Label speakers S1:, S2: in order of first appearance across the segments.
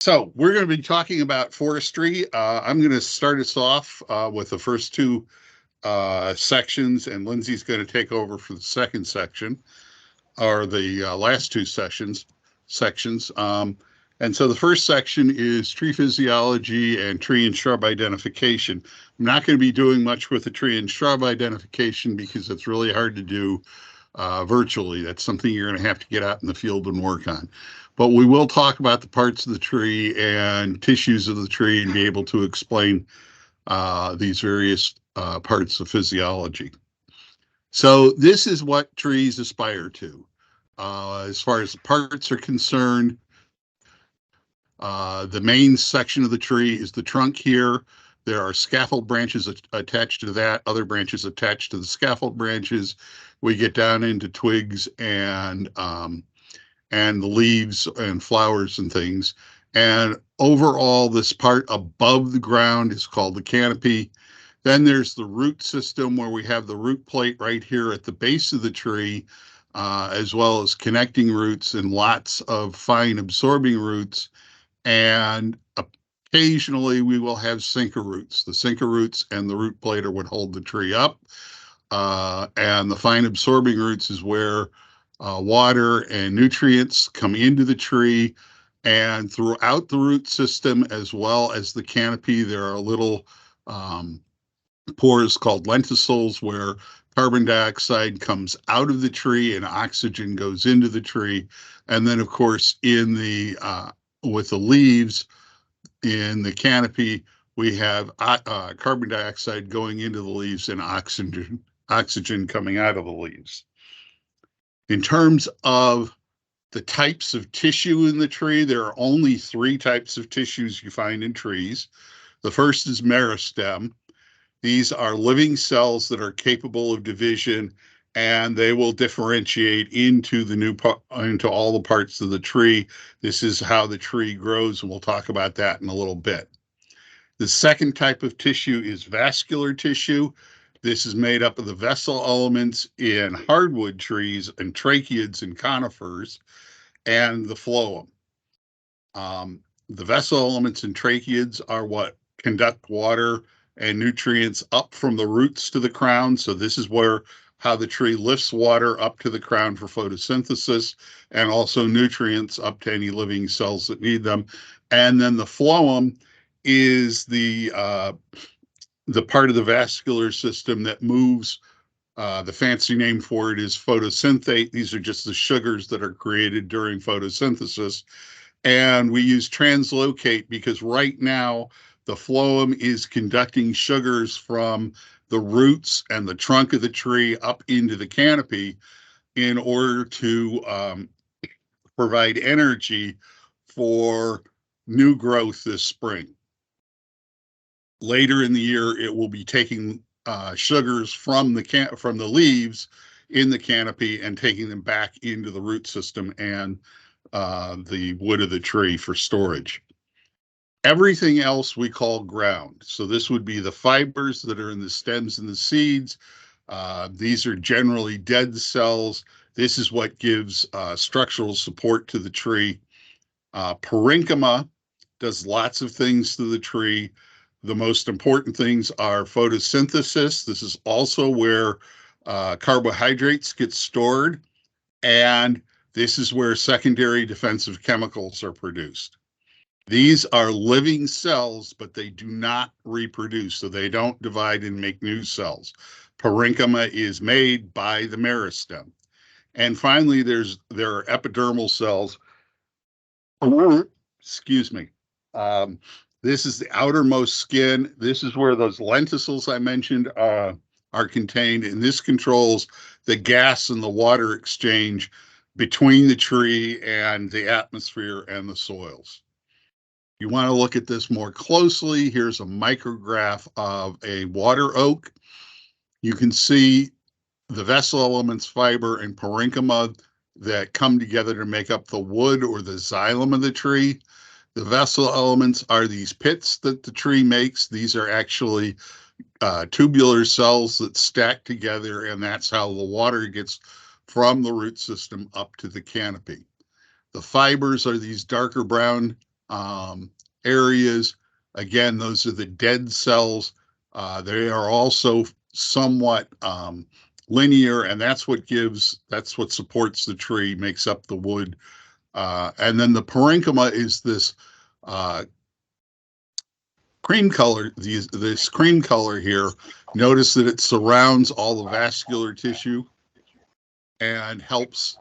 S1: So we're going to be talking about forestry. I'm going to start us off with the first two sections, and Lindsay's going to take over for the second section, or the last two sections. And so the first section is tree physiology and tree and shrub identification. I'm not going to be doing much with the tree and shrub identification because it's really hard to do virtually. That's something you're going to have to get out in the field and work on. But we will talk about the parts of the tree and tissues of the tree and be able to explain these various parts of physiology. So this is what trees aspire to. As far as the parts are concerned, the main section of the tree is the trunk here. There are scaffold branches attached to that, other branches attached to the scaffold branches. We get down into twigs and the leaves and flowers and things. And overall, this part above the ground is called the canopy. Then there's the root system where we have the root plate right here at the base of the tree, as well as connecting roots and lots of fine absorbing roots. And occasionally we will have sinker roots. The sinker roots and the root plate are what hold the tree up. And the fine absorbing roots is where water and nutrients come into the tree. And throughout the root system, as well as the canopy, there are little pores called lenticels where carbon dioxide comes out of the tree and oxygen goes into the tree. And then, of course, in the with the leaves in the canopy, we have carbon dioxide going into the leaves and oxygen coming out of the leaves. In terms of the types of tissue in the tree, there are only three types of tissues you find in trees. The first is meristem. These are living cells that are capable of division, and they will differentiate into into all the parts of the tree. This is how the tree grows, and we'll talk about that in a little bit. The second type of tissue is vascular tissue. This is made up of the vessel elements in hardwood trees and tracheids and conifers, and the phloem. The vessel elements in tracheids are what conduct water and nutrients up from the roots to the crown. So this is how the tree lifts water up to the crown for photosynthesis, and also nutrients up to any living cells that need them. And then the phloem is the part of the vascular system that moves. The fancy name for it is photosynthate. These are just the sugars that are created during photosynthesis. And we use translocate because right now the phloem is conducting sugars from the roots and the trunk of the tree up into the canopy in order to provide energy for new growth this spring. Later in the year, it will be taking sugars from the leaves in the canopy and taking them back into the root system and the wood of the tree for storage. Everything else we call ground. So this would be the fibers that are in the stems and the seeds. These are generally dead cells. This is what gives structural support to the tree. Parenchyma does lots of things to the tree. The most important things are photosynthesis. This is also where carbohydrates get stored, and this is where secondary defensive chemicals are produced. These are living cells, but they do not reproduce, so they don't divide and make new cells. Parenchyma is made by the meristem. And finally, there are epidermal cells. Excuse me. This is the outermost skin. This is where those lenticels I mentioned are contained, and this controls the gas and the water exchange between the tree and the atmosphere and the soils. You want to look at this more closely. Here's a micrograph of a water oak. You can see the vessel elements, fiber, and parenchyma that come together to make up the wood or the xylem of the tree. The vessel elements are these pits that the tree makes. These are actually tubular cells that stack together, and that's how the water gets from the root system up to the canopy. The fibers are these darker brown areas. Again, those are the dead cells. They are also somewhat linear, and that's what supports the tree, makes up the wood. And then the parenchyma is this cream color, this cream color here. Notice that it surrounds all the vascular tissue and helps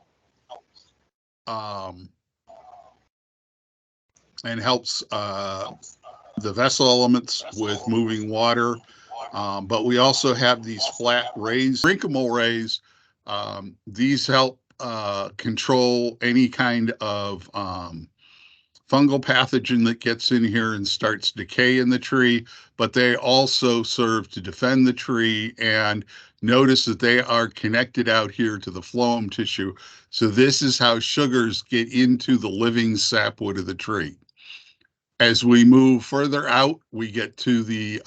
S1: um, the vessel elements with moving water. But we also have these flat rays, parenchymal rays. These help control any kind of fungal pathogen that gets in here and starts decay in the tree, but they also serve to defend the tree. And notice that they are connected out here to the phloem tissue. So this is how sugars get into the living sapwood of the tree. As we move further out, we get to the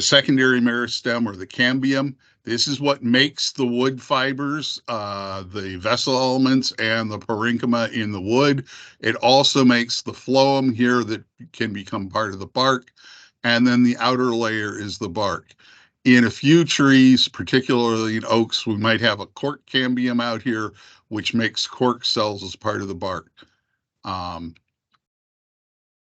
S1: secondary meristem, or the cambium. This is what makes the wood fibers, the vessel elements, and the parenchyma in the wood. It also makes the phloem here that can become part of the bark. And then the outer layer is the bark. In a few trees, particularly in oaks, we might have a cork cambium out here, which makes cork cells as part of the bark.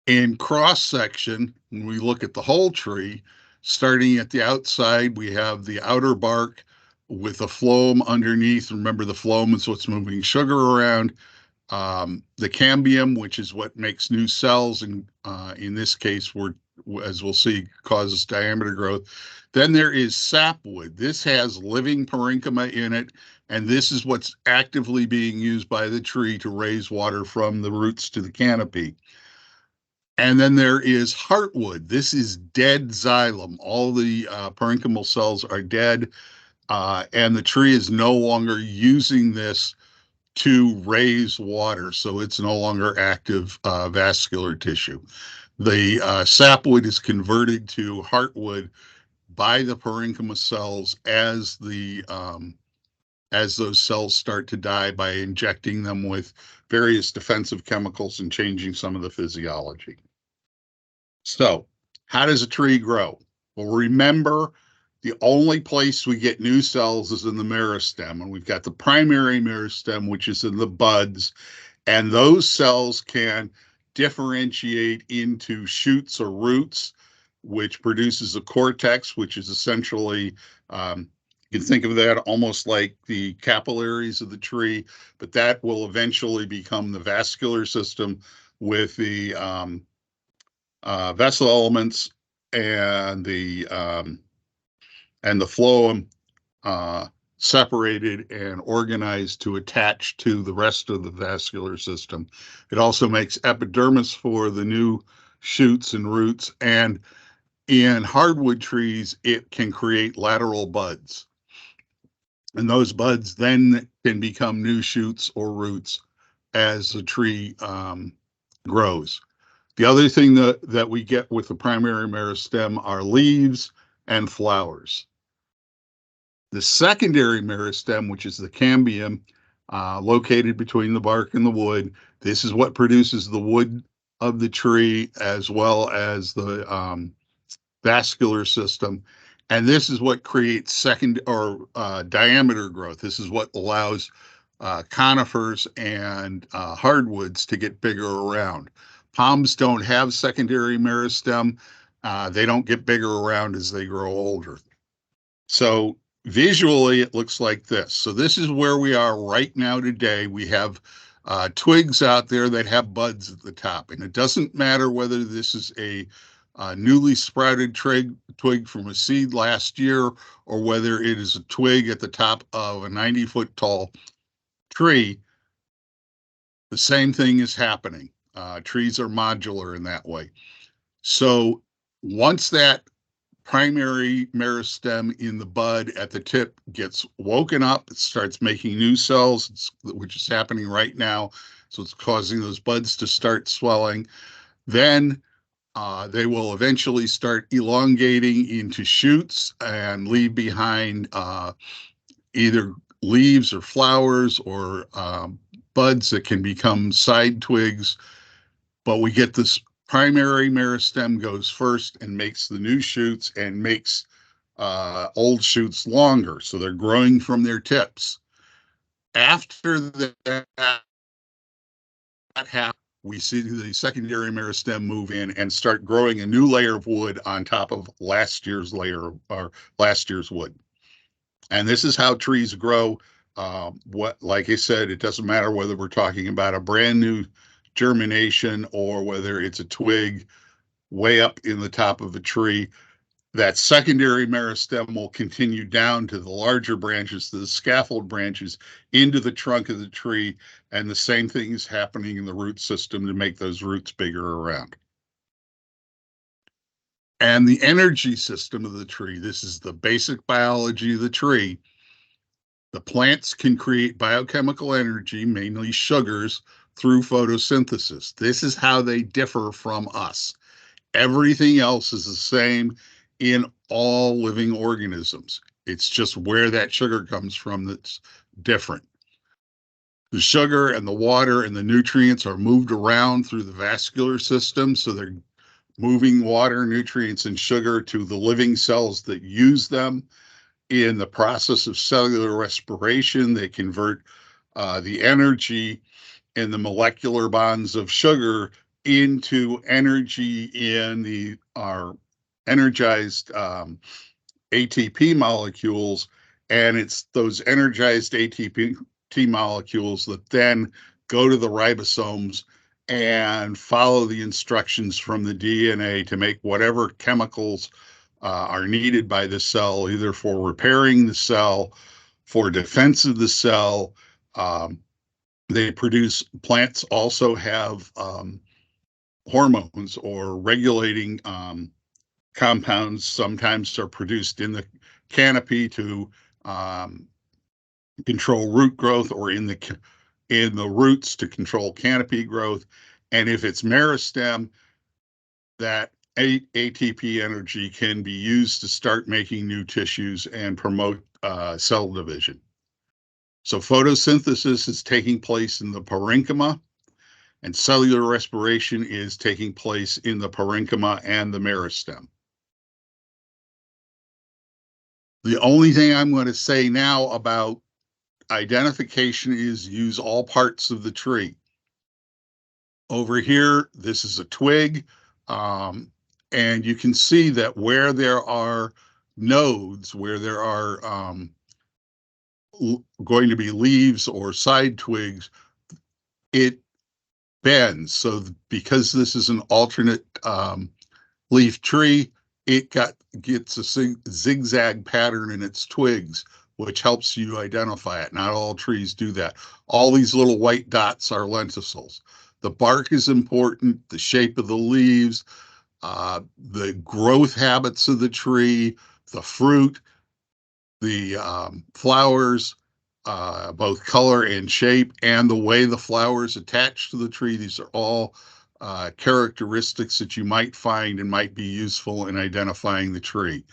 S1: In cross section, when we look at the whole tree, starting at the outside, we have the outer bark with a phloem underneath. Remember, the phloem is what's moving sugar around. The cambium, which is what makes new cells, and in this case, as we'll see, causes diameter growth. Then there is sapwood. This has living parenchyma in it, and this is what's actively being used by the tree to raise water from the roots to the canopy. And then there is heartwood. This is dead xylem. All the parenchymal cells are dead, and the tree is no longer using this to raise water, so it's no longer active vascular tissue. The sapwood is converted to heartwood by the parenchyma cells as those cells start to die, by injecting them with various defensive chemicals and changing some of the physiology. So, how does a tree grow? Well, remember, the only place we get new cells is in the meristem, and we've got the primary meristem, which is in the buds, and those cells can differentiate into shoots or roots, which produces a cortex, which is essentially, you can think of that almost like the capillaries of the tree, but that will eventually become the vascular system with the vessel elements and the phloem separated and organized to attach to the rest of the vascular system. It also makes epidermis for the new shoots and roots, and in hardwood trees, it can create lateral buds. And those buds then can become new shoots or roots as the tree grows. The other thing that we get with the primary meristem are leaves and flowers. The secondary meristem, which is the cambium, located between the bark and the wood, this is what produces the wood of the tree as well as the vascular system. And this is what creates diameter growth. This is what allows conifers and hardwoods to get bigger around. Palms don't have secondary meristem. They don't get bigger around as they grow older. So visually, it looks like this. So this is where we are right now today. We have twigs out there that have buds at the top. And it doesn't matter whether this is a newly sprouted twig from a seed last year, or whether it is a twig at the top of a 90-foot tall tree. The same thing is happening. Trees are modular in that way. So once that primary meristem in the bud at the tip gets woken up, it starts making new cells, which is happening right now. So it's causing those buds to start swelling. Then they will eventually start elongating into shoots and leave behind either leaves or flowers or buds that can become side twigs, but we get this primary meristem goes first and makes the new shoots and makes old shoots longer. So they're growing from their tips. After that happens, we see the secondary meristem move in and start growing a new layer of wood on top of last year's layer or last year's wood. And this is how trees grow. Like I said, it doesn't matter whether we're talking about a brand new germination or whether it's a twig way up in the top of a tree. That secondary meristem will continue down to the larger branches, to the scaffold branches, into the trunk of the tree, and the same thing is happening in the root system to make those roots bigger around. And the energy system of the tree, this is the basic biology of the tree. The plants can create biochemical energy, mainly sugars, through photosynthesis. This is how they differ from us. Everything else is the same in all living organisms. It's just where that sugar comes from that's different. The sugar and the water and the nutrients are moved around through the vascular system, so they're moving water, nutrients, and sugar to the living cells that use them. In the process of cellular respiration, they convert the energy in the molecular bonds of sugar into energy in our energized ATP molecules. And it's those energized ATP molecules that then go to the ribosomes and follow the instructions from the DNA to make whatever chemicals are needed by the cell, either for repairing the cell, for defense of the cell. Plants also have hormones or regulating compounds. Sometimes are produced in the canopy to control root growth, or in the roots to control canopy growth. And if it's meristem, that ATP energy can be used to start making new tissues and promote cell division. So photosynthesis is taking place in the parenchyma, and cellular respiration is taking place in the parenchyma and the meristem. The only thing I'm going to say now about identification is use all parts of the tree. Over here, this is a twig, and you can see that where there are nodes, where there are going to be leaves or side twigs, it bends. So because this is an alternate leaf tree, it gets a zigzag pattern in its twigs, which helps you identify it. Not all trees do that. All these little white dots are lenticels. The bark is important, the shape of the leaves, the growth habits of the tree, the fruit, the flowers, both color and shape, and the way the flowers attach to the tree. These are all characteristics that you might find and might be useful in identifying the tree.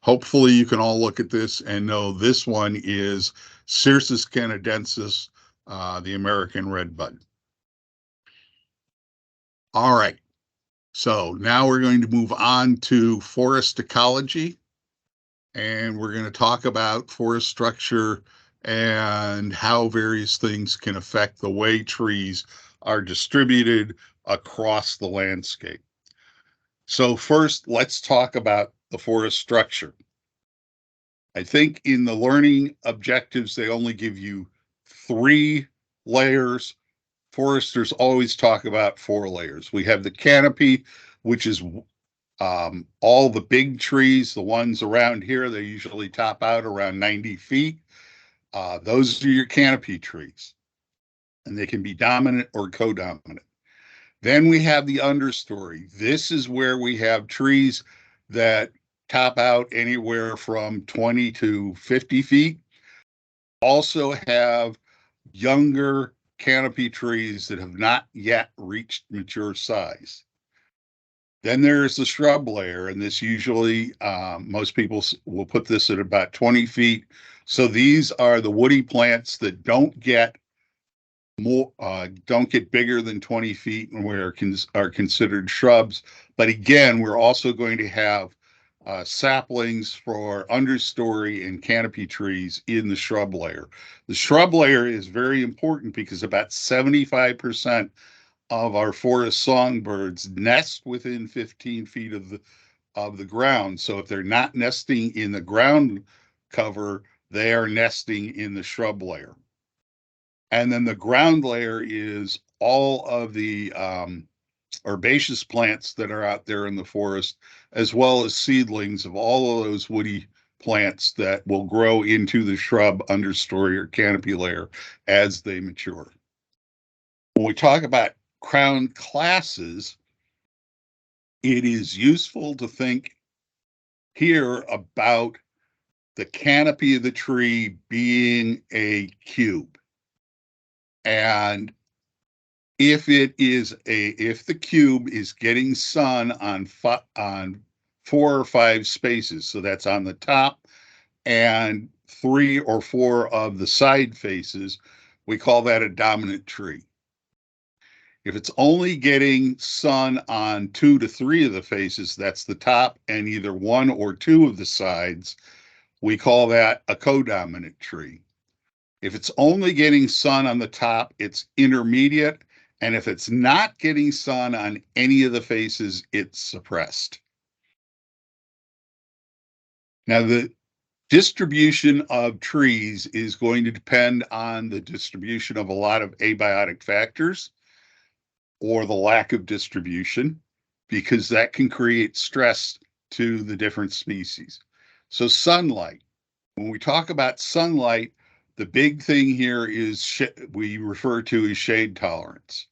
S1: Hopefully you can all look at this and know this one is Cirsus canadensis, the American redbud. All right, so now we're going to move on to forest ecology, and we're going to talk about forest structure and how various things can affect the way trees are distributed across the landscape. So first, let's talk about the forest structure. I think in the learning objectives, they only give you 3 layers. Foresters always talk about 4 layers. We have the canopy, which is all the big trees, the ones around here, they usually top out around 90 feet. Those are your canopy trees, and they can be dominant or co-dominant. Then we have the understory. This is where we have trees that top out anywhere from 20 to 50 feet. Also have younger canopy trees that have not yet reached mature size. Then there's the shrub layer, and this usually, most people will put this at about 20 feet. So these are the woody plants that don't get more don't get bigger than 20 feet and are considered shrubs. But again, we're also going to have saplings for understory and canopy trees in the shrub layer. The shrub layer is very important because about 75% of our forest songbirds nest within 15 feet of the ground. So if they're not nesting in the ground cover, they are nesting in the shrub layer. And then the ground layer is all of the herbaceous plants that are out there in the forest, as well as seedlings of all of those woody plants that will grow into the shrub understory or canopy layer as they mature. When we talk about crown classes, it is useful to think here about the canopy of the tree being a cube. And if the cube is getting sun on 4 or 5 spaces, so that's on the top and 3 or 4 of the side faces, we call that a dominant tree. If it's only getting sun on 2 to 3 of the faces, that's the top, and either 1 or 2 of the sides, we call that a codominant tree. If it's only getting sun on the top, it's intermediate. And if it's not getting sun on any of the faces, it's suppressed. Now, the distribution of trees is going to depend on the distribution of a lot of abiotic factors or the lack of distribution, because that can create stress to the different species. So sunlight, when we talk about sunlight, the big thing here is we refer to as shade tolerance.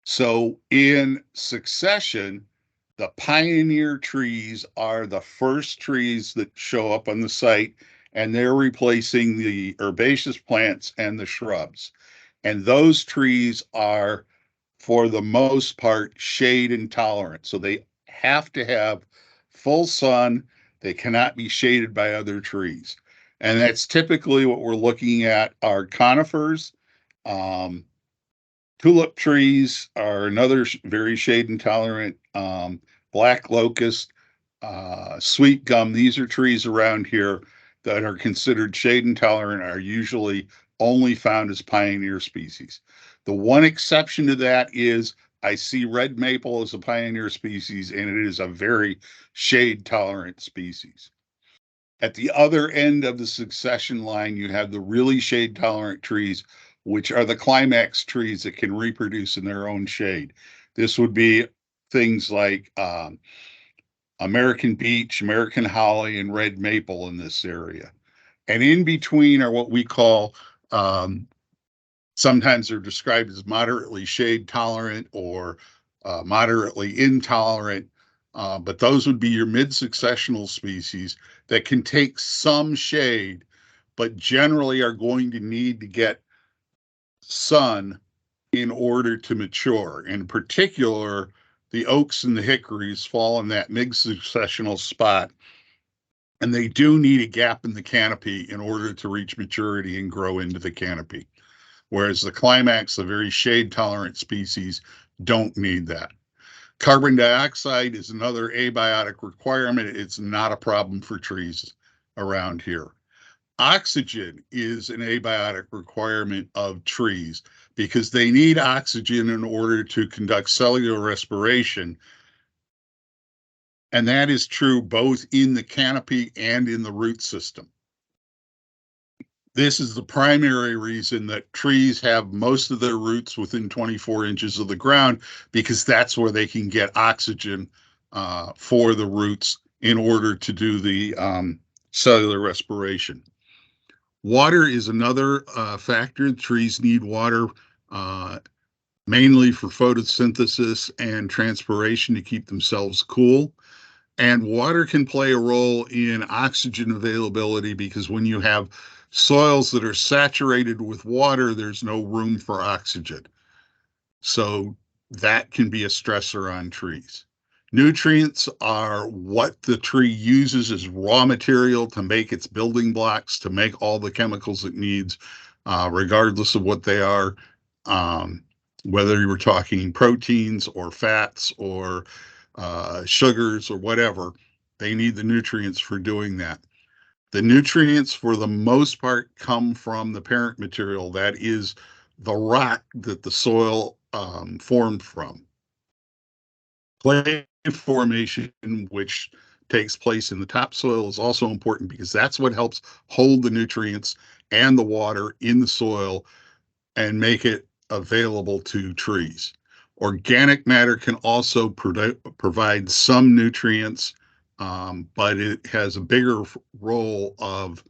S1: So in succession, the pioneer trees are the first trees that show up on the site, and they're replacing the herbaceous plants and the shrubs. And those trees are, for the most part, shade intolerant. So they have to have full sun. They cannot be shaded by other trees. And that's typically what we're looking at are conifers. Tulip trees are another very shade intolerant. Black locust, sweet gum. These are trees around here that are considered shade intolerant, are usually only found as pioneer species. The one exception to that is I see red maple as a pioneer species, and it is a very shade tolerant species. At the other end of the succession line, you have the really shade tolerant trees, which are the climax trees that can reproduce in their own shade. This would be things like American beech, American holly, and red maple in this area. And in between are what we call, sometimes they're described as moderately shade tolerant or moderately intolerant. But those would be your mid-successional species that can take some shade, but generally are going to need to get sun in order to mature. In particular, the oaks and the hickories fall in that mid-successional spot, and they do need a gap in the canopy in order to reach maturity and grow into the canopy. Whereas the climax, the very shade-tolerant species, don't need that. Carbon dioxide is another abiotic requirement. It's not a problem for trees around here. Oxygen is an abiotic requirement of trees because they need oxygen in order to conduct cellular respiration. And that is true both in the canopy and in the root system. This is the primary reason that trees have most of their roots within 24 inches of the ground, because that's where they can get oxygen for the roots in order to do the cellular respiration. Water is another factor. Trees need water mainly for photosynthesis and transpiration to keep themselves cool. And water can play a role in oxygen availability, because when you have soils that are saturated with water, there's no room for oxygen. So that can be a stressor on trees. Nutrients are what the tree uses as raw material to make its building blocks, to make all the chemicals it needs, regardless of what they are. Um, whether you were talking proteins or fats or sugars or whatever, they need the nutrients for doing that. The nutrients, for the most part, come from the parent material. That is the rock that the soil formed from. Clay formation, which takes place in the topsoil, is also important because that's what helps hold the nutrients and the water in the soil and make it available to trees. Organic matter can also provide some nutrients, but it has a bigger role of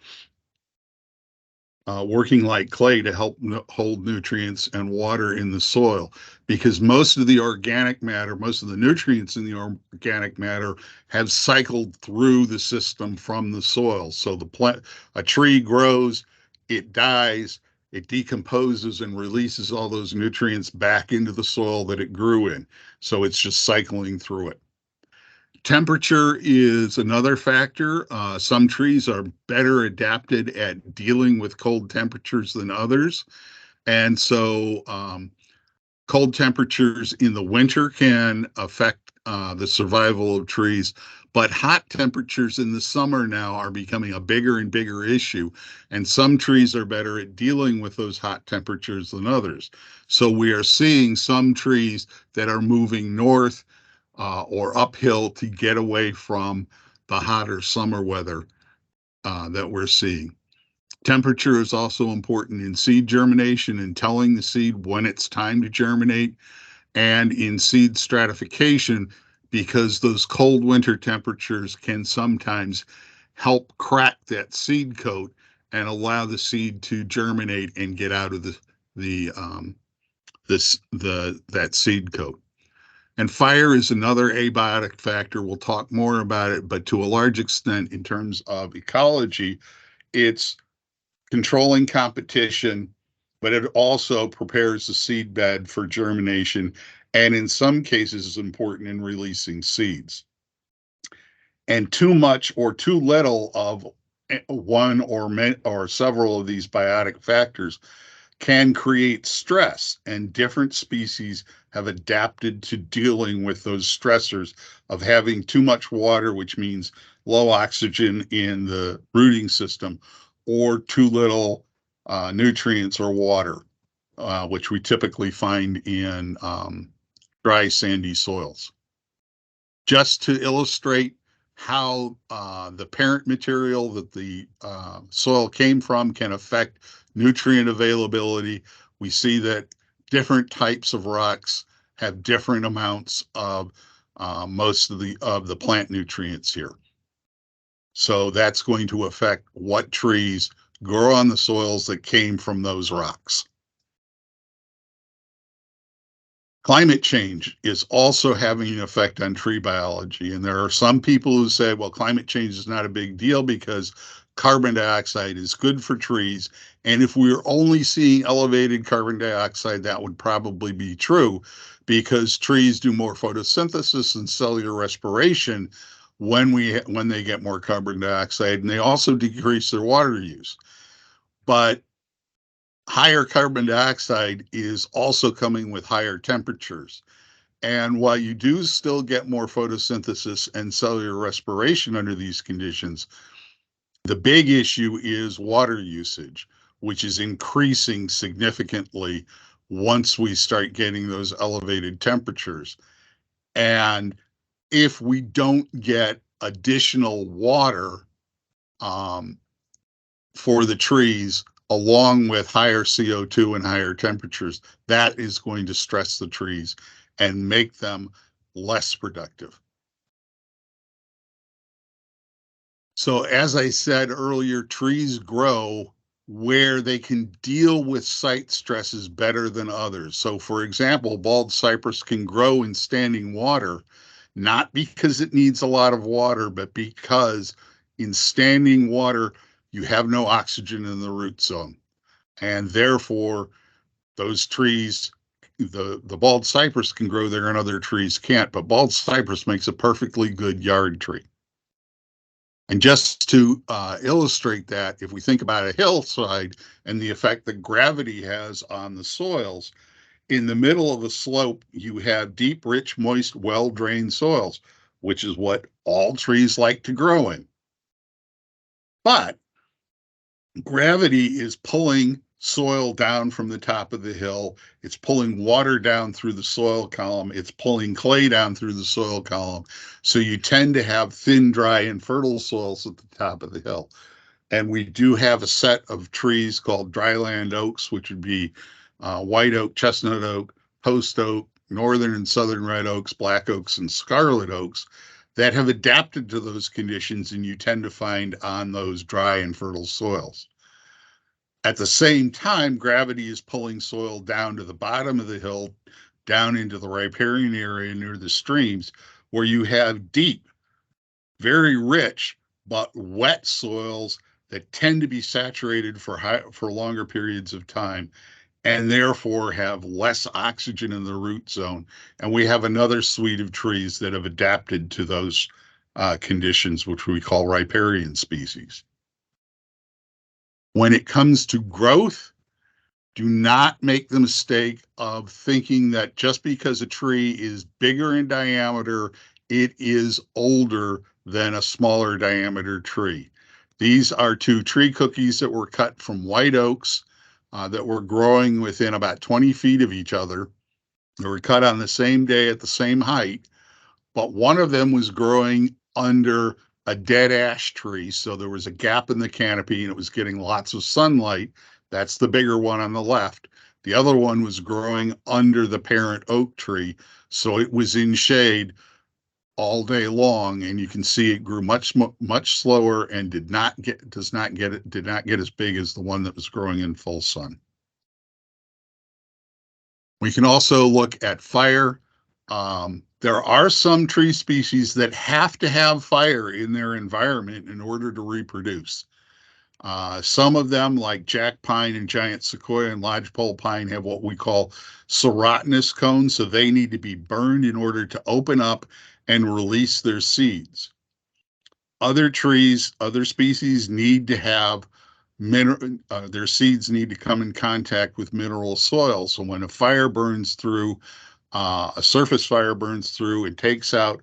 S1: working like clay to help hold nutrients and water in the soil, because most of the organic matter, most of the nutrients in the organic matter have cycled through the system from the soil. So a tree grows, it dies, it decomposes and releases all those nutrients back into the soil that it grew in. So it's just cycling through it. Temperature is another factor. Some trees are better adapted at dealing with cold temperatures than others. And so cold temperatures in the winter can affect the survival of trees. But hot temperatures in the summer now are becoming a bigger and bigger issue. And some trees are better at dealing with those hot temperatures than others. So we are seeing some trees that are moving north or uphill to get away from the hotter summer weather that we're seeing. Temperature is also important in seed germination and telling the seed when it's time to germinate, and in seed stratification, because those cold winter temperatures can sometimes help crack that seed coat and allow the seed to germinate and get out of that seed coat. And fire is another abiotic factor. We'll talk more about it, but to a large extent, in terms of ecology, it's controlling competition, but it also prepares the seed bed for germination, and in some cases is important in releasing seeds. And too much or too little of one or several of these biotic factors can create stress, and different species have adapted to dealing with those stressors of having too much water, which means low oxygen in the rooting system, or too little nutrients or water, which we typically find in dry, sandy soils. Just to illustrate how the parent material that the soil came from can affect nutrient availability, we see that different types of rocks have different amounts of most of the plant nutrients here. So that's going to affect what trees grow on the soils that came from those rocks. Climate change is also having an effect on tree biology. And there are some people who say, well, climate change is not a big deal because carbon dioxide is good for trees. And if we were only seeing elevated carbon dioxide, that would probably be true, because trees do more photosynthesis and cellular respiration when they get more carbon dioxide, and they also decrease their water use. But higher carbon dioxide is also coming with higher temperatures. And while you do still get more photosynthesis and cellular respiration under these conditions, the big issue is water usage, which is increasing significantly once we start getting those elevated temperatures. And if we don't get additional water um, for the trees, along with higher CO2 and higher temperatures, that is going to stress the trees and make them less productive. So as I said earlier, trees grow where they can deal with site stresses better than others. So for example, bald cypress can grow in standing water, not because it needs a lot of water, but because in standing water, you have no oxygen in the root zone. And therefore, those trees, the bald cypress can grow there and other trees can't, but bald cypress makes a perfectly good yard tree. And just to illustrate that, if we think about a hillside and the effect that gravity has on the soils, in the middle of a slope, you have deep, rich, moist, well-drained soils, which is what all trees like to grow in. But gravity is pulling soil down from the top of the hill. It's pulling water down through the soil column. It's pulling clay down through the soil column. So you tend to have thin, dry, and fertile soils at the top of the hill. And we do have a set of trees called dryland oaks, which would be white oak, chestnut oak, post oak, northern and southern red oaks, black oaks, and scarlet oaks that have adapted to those conditions, and you tend to find on those dry and fertile soils. At the same time, gravity is pulling soil down to the bottom of the hill, down into the riparian area near the streams, where you have deep, very rich, but wet soils that tend to be saturated for longer periods of time, and therefore have less oxygen in the root zone. And we have another suite of trees that have adapted to those conditions, which we call riparian species. When it comes to growth, do not make the mistake of thinking that just because a tree is bigger in diameter, it is older than a smaller diameter tree. These are two tree cookies that were cut from white oaks that were growing within about 20 feet of each other. They were cut on the same day at the same height, but one of them was growing under a dead ash tree. So there was a gap in the canopy and it was getting lots of sunlight. That's the bigger one on the left. The other one was growing under the parent oak tree. So it was in shade all day long. And you can see it grew much slower and did not get as big as the one that was growing in full sun. We can also look at fire. There are some tree species that have to have fire in their environment in order to reproduce. Some of them, like jack pine and giant sequoia and lodgepole pine, have what we call serotinous cones, so they need to be burned in order to open up and release their seeds. Other trees, other species need to have their seeds need to come in contact with mineral soil. So when a fire burns through, a surface fire burns through and takes out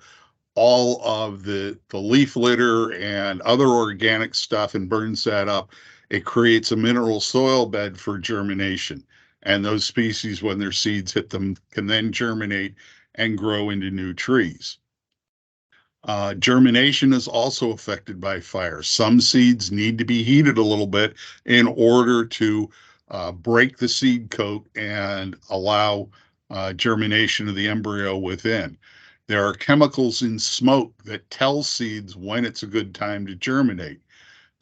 S1: all of the leaf litter and other organic stuff and burns that up, it creates a mineral soil bed for germination. And those species, when their seeds hit them, can then germinate and grow into new trees. Germination is also affected by fire. Some seeds need to be heated a little bit in order to break the seed coat and allow germination of the embryo within. There are chemicals in smoke that tell seeds when it's a good time to germinate.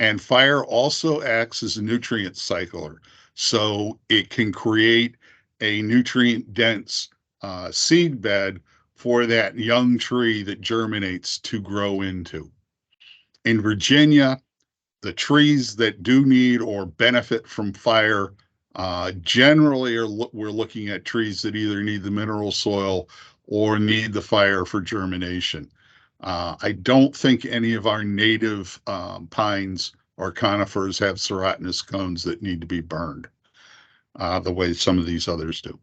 S1: And fire also acts as a nutrient cycler. So it can create a nutrient dense seed bed for that young tree that germinates to grow into. In Virginia, the trees that do need or benefit from fire generally we're looking at trees that either need the mineral soil or need the fire for germination. I don't think any of our native pines or conifers have serotinous cones that need to be burned the way some of these others do.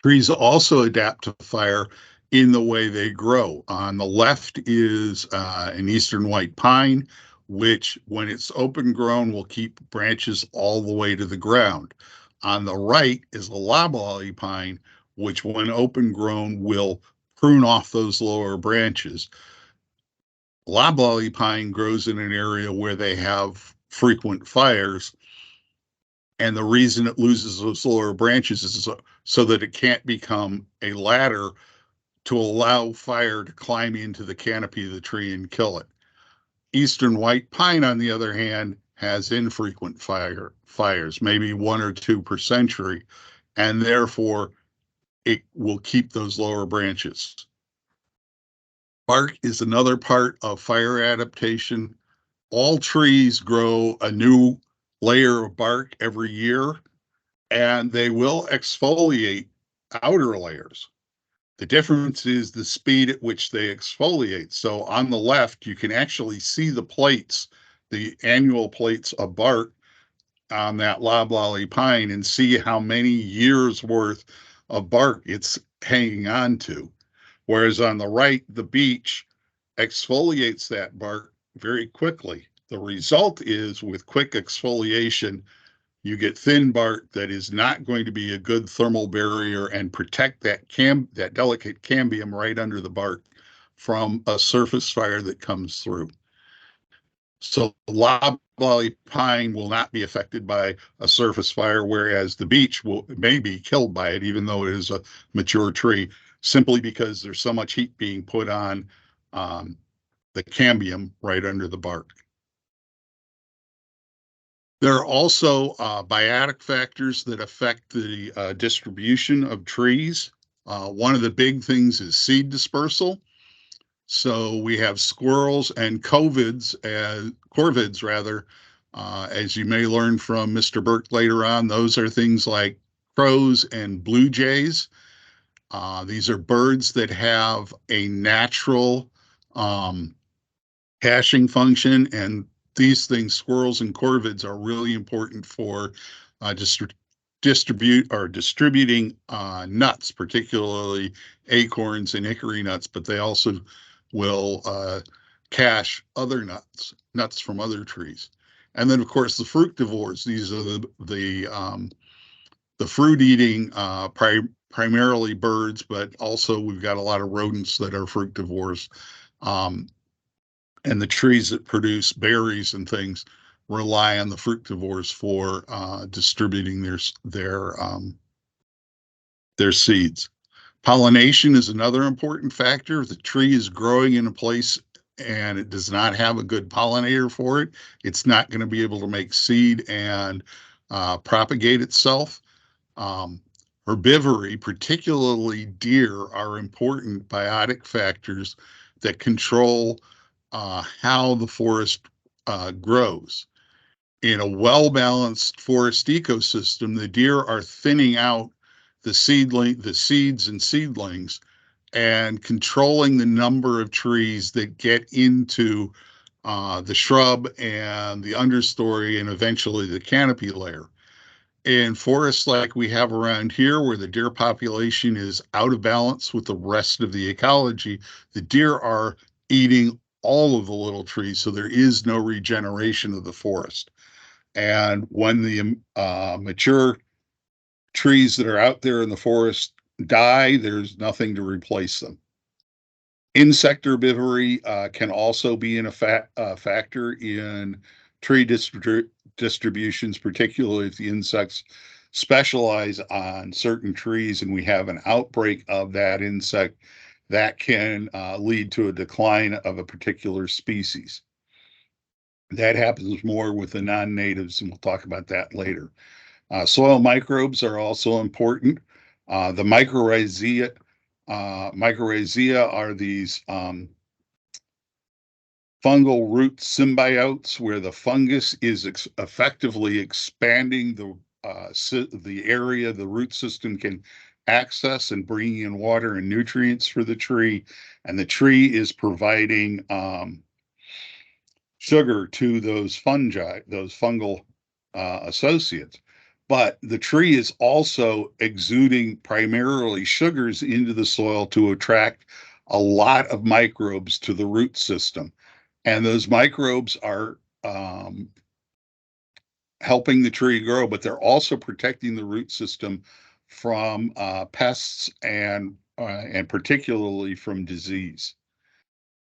S1: Trees also adapt to fire in the way they grow. On the left is an eastern white pine, which when it's open grown will keep branches all the way to the ground. On the right is a loblolly pine, which when open grown will prune off those lower branches. Loblolly pine grows in an area where they have frequent fires, and the reason it loses those lower branches is so that it can't become a ladder to allow fire to climb into the canopy of the tree and kill it. Eastern white pine, on the other hand, has infrequent fires, maybe 1 or 2 per century, and therefore it will keep those lower branches. Bark is another part of fire adaptation. All trees grow a new layer of bark every year, and they will exfoliate outer layers. The difference is the speed at which they exfoliate. So on the left, you can actually see the plates, the annual plates of bark on that loblolly pine, and see how many years worth of bark it's hanging on to. Whereas on the right, the beech exfoliates that bark very quickly. The result is, with quick exfoliation, you get thin bark that is not going to be a good thermal barrier and protect that delicate cambium right under the bark from a surface fire that comes through. So loblolly pine will not be affected by a surface fire, whereas the beech may be killed by it, even though it is a mature tree, simply because there's so much heat being put on um, the cambium right under the bark. There are also biotic factors that affect the distribution of trees. One of the big things is seed dispersal. So we have squirrels and corvids rather, as you may learn from Mr. Burke later on. Those are things like crows and blue jays. These are birds that have a natural um, hashing function, and these things, squirrels and corvids, are really important for distributing nuts, particularly acorns and hickory nuts, but they also will cache other nuts from other trees. And then, of course, the fructivores. These are the fruit eating primarily birds, but also we've got a lot of rodents that are fructivores. Um, and the trees that produce berries and things rely on the fructivores for distributing their seeds. Pollination is another important factor. If the tree is growing in a place and it does not have a good pollinator for it, it's not going to be able to make seed and propagate itself. Um, Herbivory, particularly deer, are important biotic factors that control how the forest grows. In a well-balanced forest ecosystem, the deer are thinning out the seeds and seedlings, and controlling the number of trees that get into the shrub and the understory and eventually the canopy layer. In forests like we have around here, where the deer population is out of balance with the rest of the ecology, the deer are eating all of the little trees, so there is no regeneration of the forest. And when the mature trees that are out there in the forest die, there's nothing to replace them. Insect herbivory can also be a factor in tree distributions, particularly if the insects specialize on certain trees and we have an outbreak of that insect that can lead to a decline of a particular species. That happens more with the non-natives, and we'll talk about that later. Soil microbes are also important. The mycorrhizae are these fungal root symbiotes where the fungus is effectively expanding the area the root system can access and bringing in water and nutrients for the tree, and the tree is providing sugar to those fungal associates. But the tree is also exuding primarily sugars into the soil to attract a lot of microbes to the root system. And those microbes are helping the tree grow, but they're also protecting the root system from pests and particularly from disease.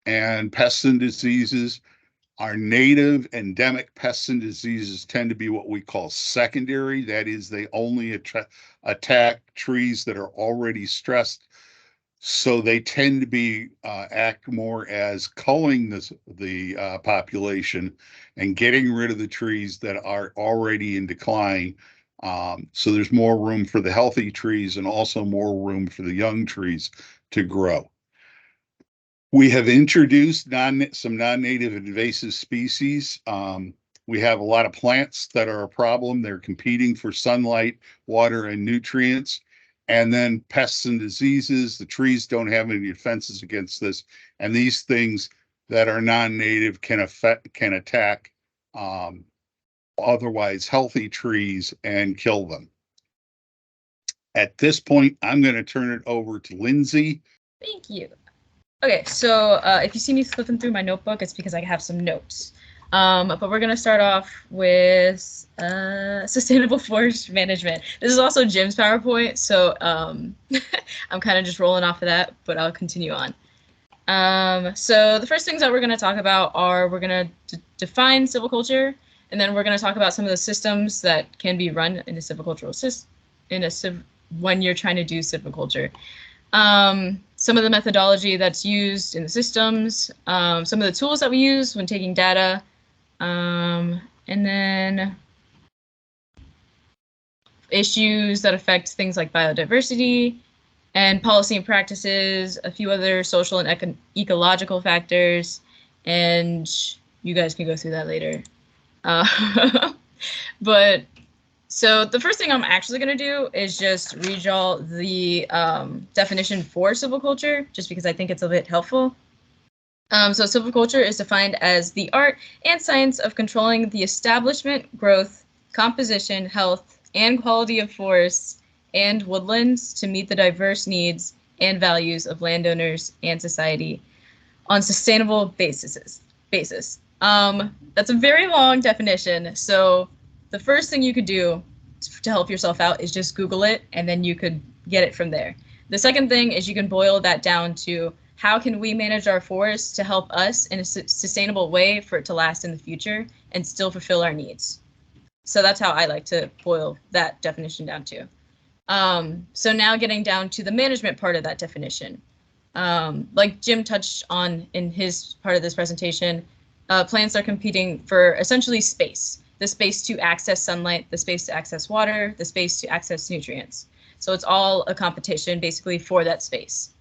S1: And pests and diseases, our native endemic pests and diseases tend to be what we call secondary. That is, they only attack trees that are already stressed. So they tend to act more as culling the population and getting rid of the trees that are already in decline. So there's more room for the healthy trees and also more room for the young trees to grow. We have introduced some non-native invasive species. We have a lot of plants that are a problem. They're competing for sunlight, water, and nutrients. And then pests and diseases, the trees don't have any defenses against this. And these things that are non-native can attack otherwise healthy trees and kill them. At this point, I'm going to turn it over to Lindsay.
S2: Thank you. Okay, so if you see me flipping through my notebook, it's because I have some notes. But we're going to start off with sustainable forest management. This is also Jim's PowerPoint, so I'm kind of just rolling off of that, but I'll continue on. So the first things that we're going to talk about are we're going to define silviculture, and then we're going to talk about some of the systems that can be run in a silvicultural system when you're trying to do silviculture. Some of the methodology that's used in the systems, some of the tools that we use when taking data, and then issues that affect things like biodiversity and policy and practices, a few other social and ecological factors, and you guys can go through that later. But so the first thing I'm actually going to do is just read y'all the definition for silviculture, just because I think it's a bit helpful. So silviculture is defined as the art and science of controlling the establishment, growth, composition, health, and quality of forests and woodlands to meet the diverse needs and values of landowners and society on sustainable basis. That's a very long definition, so the first thing you could do to help yourself out is just Google it, and then you could get it from there. The second thing is you can boil that down to how can we manage our forests to help us in a sustainable way for it to last in the future and still fulfill our needs. So that's how I like to boil that definition down to. So now getting down to the management part of that definition. Like Jim touched on in his part of this presentation, plants are competing for essentially space. The space to access sunlight, the space to access water, the space to access nutrients. So it's all a competition basically for that space.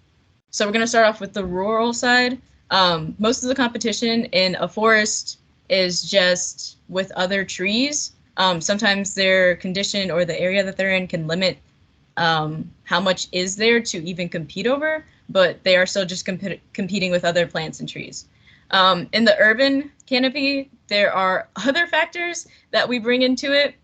S2: So we're going to start off with the rural side. Most of the competition in a forest is just with other trees. Sometimes their condition or the area that they're in can limit how much is there to even compete over, but they are still just competing with other plants and trees. In the urban canopy, there are other factors that we bring into it.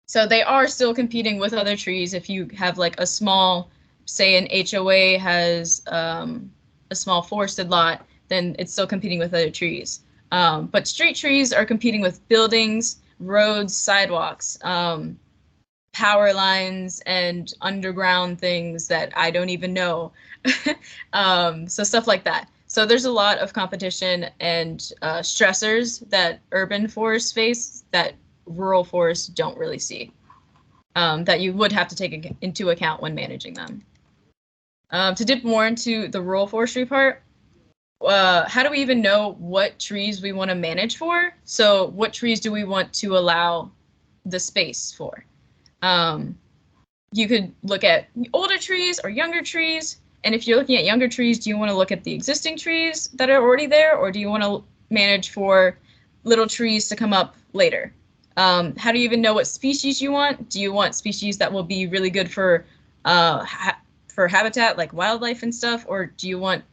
S2: So they are still competing with other trees. If you have like a small, say an HOA has a small forested lot, then it's still competing with other trees. But street trees are competing with buildings, roads, sidewalks, power lines, and underground things that I don't even know. So stuff like that. So there's a lot of competition and stressors that urban forests face that rural forests don't really see, that you would have to take into account when managing them. To dip more into the rural forestry part, how do we even know what trees we want to manage for? So what trees do we want to allow the space for? You could look at older trees or younger trees. And if you're looking at younger trees, do you want to look at the existing trees that are already there, or do you want to manage for little trees to come up later? How do you even know what species you want? Do you want species that will be really good for habitat, like wildlife and stuff, or do you want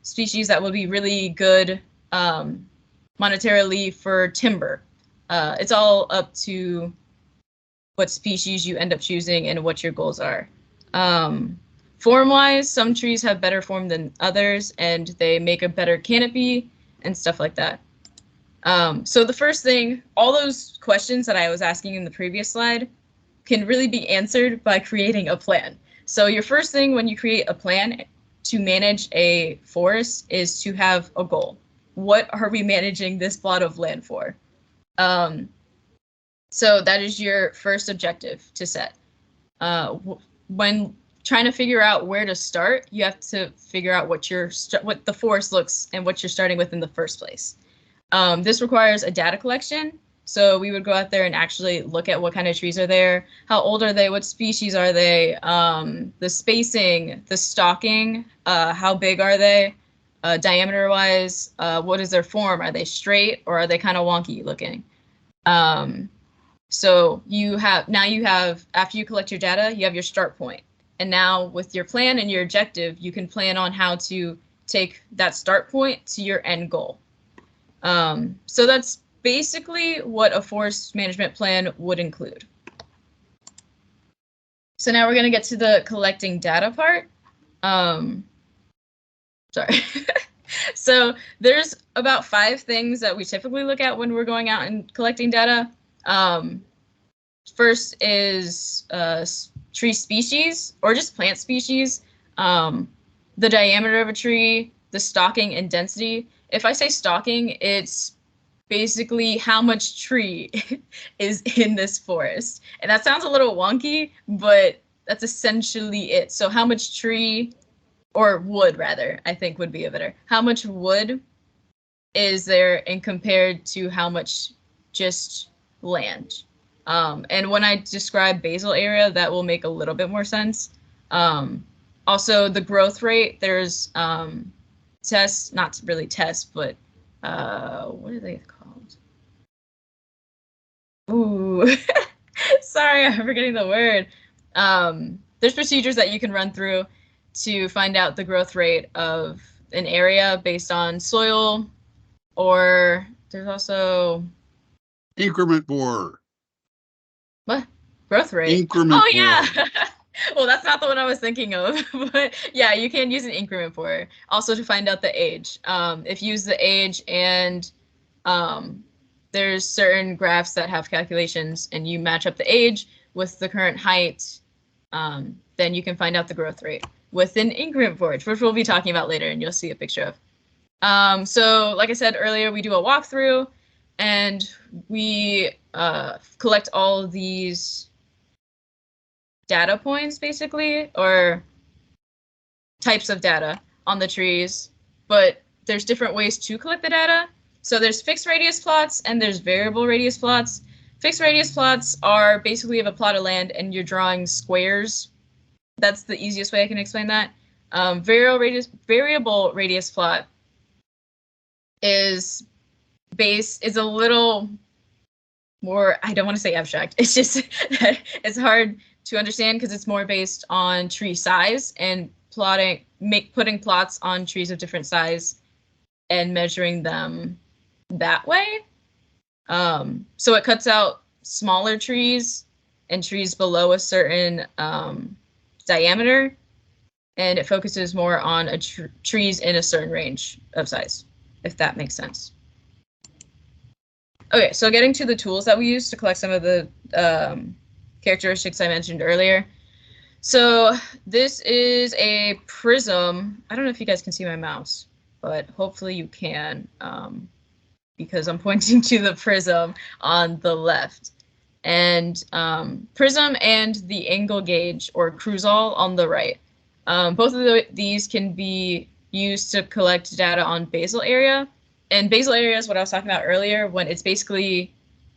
S2: species that will be really good monetarily for timber? It's all up to what species you end up choosing and what your goals are. Form-wise, some trees have better form than others, and they make a better canopy and stuff like that. So the first thing, all those questions that I was asking in the previous slide can really be answered by creating a plan. So your first thing when you create a plan to manage a forest is to have a goal. What are we managing this plot of land for? So that is your first objective to set. When trying to figure out where to start, you have to figure out what the forest looks and what you're starting with in the first place. This requires a data collection. So we would go out there and actually look at what kind of trees are there, how old are they, what species are they, the spacing, the stalking, how big are they, diameter-wise, what is their form? Are they straight or are they kind of wonky looking? So you have, after you collect your data, you have your start point. And now with your plan and your objective, you can plan on how to take that start point to your end goal. So that's basically what a forest management plan would include. So now we're going to get to the collecting data part. Sorry. So there's about 5 things that we typically look at when we're going out and collecting data. First is tree species or just plant species, the diameter of a tree, the stalking and density. If I say stalking, it's basically how much tree is in this forest. And that sounds a little wonky, but that's essentially it. So how much tree, or wood rather, I think would be a better. How much wood is there and compared to how much just land? And when I describe basal area, that will make a little bit more sense. Also, the growth rate, there's tests, not really tests, but what are they called? Ooh, sorry, I'm forgetting the word. There's procedures that you can run through to find out the growth rate of an area based on soil, or there's also
S1: increment borer.
S2: What? Growth rate?
S1: Increment
S2: Oh, yeah.
S1: borer.
S2: Well, that's not the one I was thinking of, but yeah, you can use an increment borer also to find out the age. If you use the age and there's certain graphs that have calculations and you match up the age with the current height, then you can find out the growth rate with an increment borer, which we'll be talking about later and you'll see a picture of. So like I said earlier, we do a walkthrough and we collect all of these data points basically, or types of data on the trees, but there's different ways to collect the data. So there's fixed radius plots and there's variable radius plots. Fixed radius plots are basically you have a plot of land and you're drawing squares. That's the easiest way I can explain that. Variable radius plot is a little more, I don't want to say abstract. It's just it's hard to understand because it's more based on tree size and putting plots on trees of different size and measuring them that way. So it cuts out smaller trees and trees below a certain diameter, and it focuses more on trees in a certain range of size, if that makes sense. Okay, so getting to the tools that we use to collect some of the characteristics I mentioned earlier. So this is a prism. I don't know if you guys can see my mouse, but hopefully you can, because I'm pointing to the prism on the left. And prism and the angle gauge or cruisall on the right. Both of these can be used to collect data on basal area. And basal area is what I was talking about earlier, when it's basically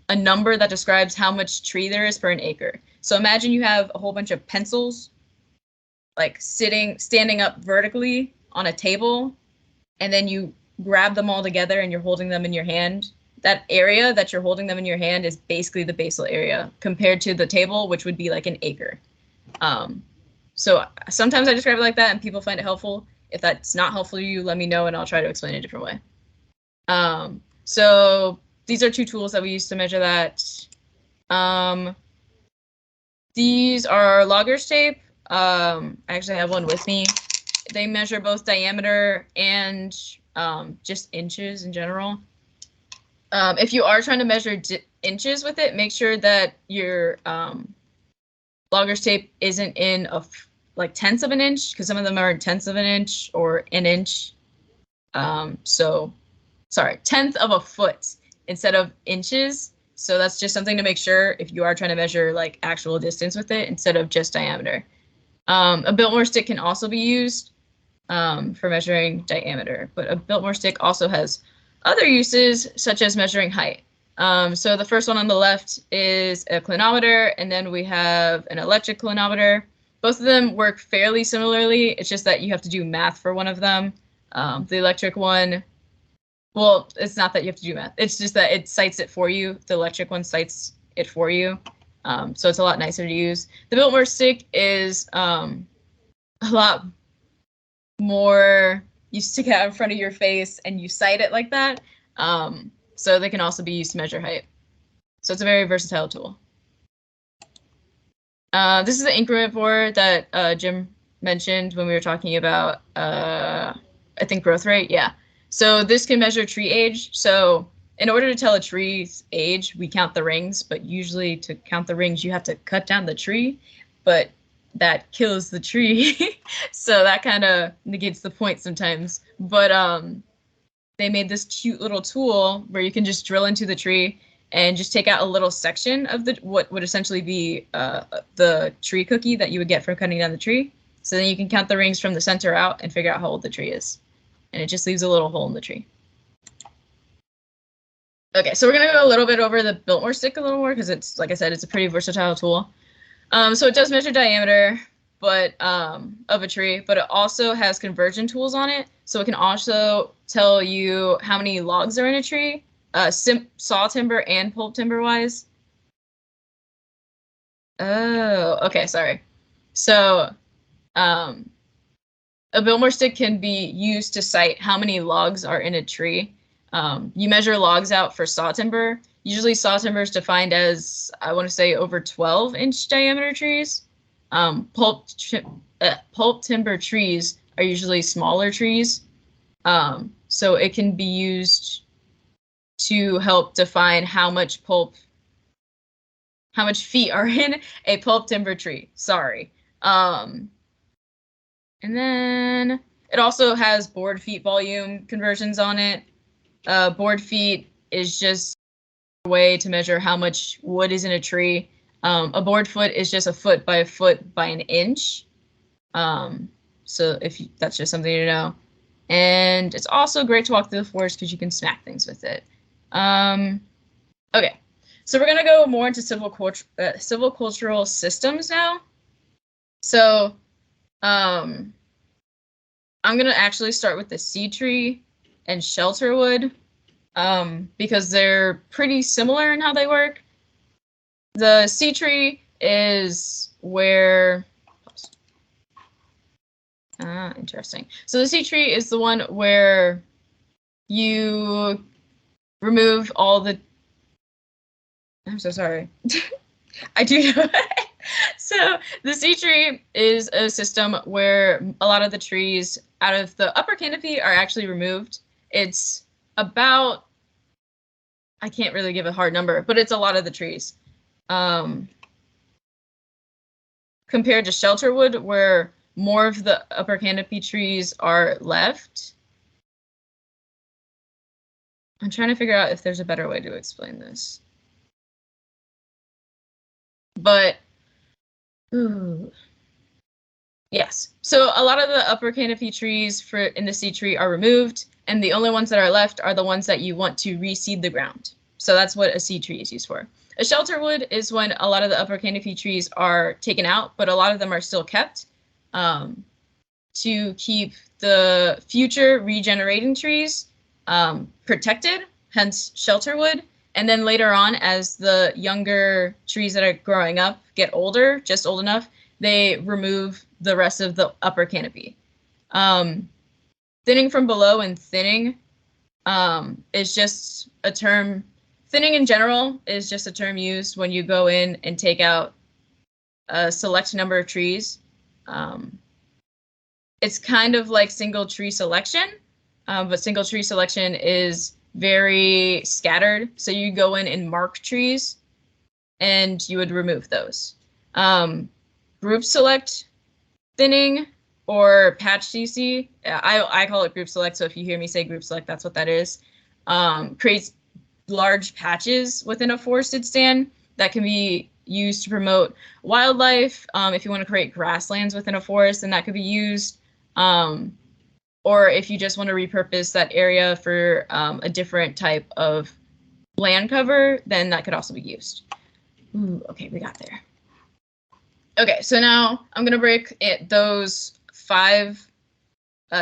S2: a number that describes how much tree there is per an acre. So imagine you have a whole bunch of pencils like standing up vertically on a table, and then you grab them all together and you're holding them in your hand. That area that you're holding them in your hand is basically the basal area compared to the table, which would be like an acre. So sometimes I describe it like that and people find it helpful. If that's not helpful to you, let me know and I'll try to explain it a different way. So these are 2 tools that we use to measure that. These are loggers tape. I actually have one with me. They measure both diameter and just inches in general. If you are trying to measure inches with it, make sure that your loggers tape isn't in like tenths of an inch, because some of them are tenths of an inch or an inch. So sorry, tenth of a foot instead of inches. So that's just something to make sure if you are trying to measure like actual distance with it instead of just diameter. A Biltmore stick can also be used for measuring diameter, but a Biltmore stick also has other uses such as measuring height. So the first one on the left is a clinometer, and then we have an electric clinometer. Both of them work fairly similarly. It's just that you have to do math for one of them. The electric one, well, it's not that you have to do math. It's just that it cites it for you. The electric one cites it for you. So it's a lot nicer to use. The Biltmore stick is a lot more you stick it out in front of your face and you sight it like that. So they can also be used to measure height. So it's a very versatile tool. This is the increment board that Jim mentioned when we were talking about, I think, growth rate. Yeah. So this can measure tree age. So in order to tell a tree's age, we count the rings, but usually to count the rings, you have to cut down the tree, but that kills the tree. So that kind of negates the point sometimes. But they made this cute little tool where you can just drill into the tree and just take out a little section of the what would essentially be the tree cookie that you would get from cutting down the tree. So then you can count the rings from the center out and figure out how old the tree is. And it just leaves a little hole in the tree. Okay, so we're going to go a little bit over the Biltmore stick a little more because it's, like I said, it's a pretty versatile tool. So it does measure diameter but of a tree, but it also has conversion tools on it. So it can also tell you how many logs are in a tree, saw timber and pulp timber wise. Oh, okay, sorry. So a Biltmore stick can be used to cite how many logs are in a tree. You measure logs out for saw timber. Usually saw timber is defined as, I want to say, over 12-inch diameter trees. Pulp timber trees are usually smaller trees. So it can be used to help define how much feet are in a pulp timber tree. Sorry. And then it also has board feet volume conversions on it. Board feet is just a way to measure how much wood is in a tree. A board foot is just a foot by an inch. So that's just something to know. And it's also great to walk through the forest because you can smack things with it. Okay, so we're gonna go more into silvicultural systems now. So I'm gonna actually start with the seed tree and shelter wood because they're pretty similar in how they work. The seed tree is where interesting. So the seed tree is the one where you remove all the. I'm so sorry. I do know. So the seed tree is a system where a lot of the trees out of the upper canopy are actually removed. It's about, I can't really give a hard number, but it's a lot of the trees. Compared to shelter wood, where more of the upper canopy trees are left. I'm trying to figure out if there's a better way to explain this. But, yes. So a lot of the upper canopy trees in the seed tree are removed, and the only ones that are left are the ones that you want to reseed the ground. So that's what a seed tree is used for. A shelter wood is when a lot of the upper canopy trees are taken out, but a lot of them are still kept to keep the future regenerating trees protected, hence shelter wood. And then later on, as the younger trees that are growing up get older, just old enough, they remove the rest of the upper canopy. Thinning from below and thinning is just a term. Thinning in general is just a term used when you go in and take out a select number of trees. It's kind of like single tree selection, but single tree selection is very scattered. So you go in and mark trees and you would remove those. Group select thinning or patch CC, I call it group select. So if you hear me say group select, that's what that is. Creates large patches within a forested stand that can be used to promote wildlife. If you want to create grasslands within a forest, then that could be used. Or if you just want to repurpose that area for a different type of land cover, then that could also be used. Ooh, okay, we got there. Okay, so now I'm going to break those 5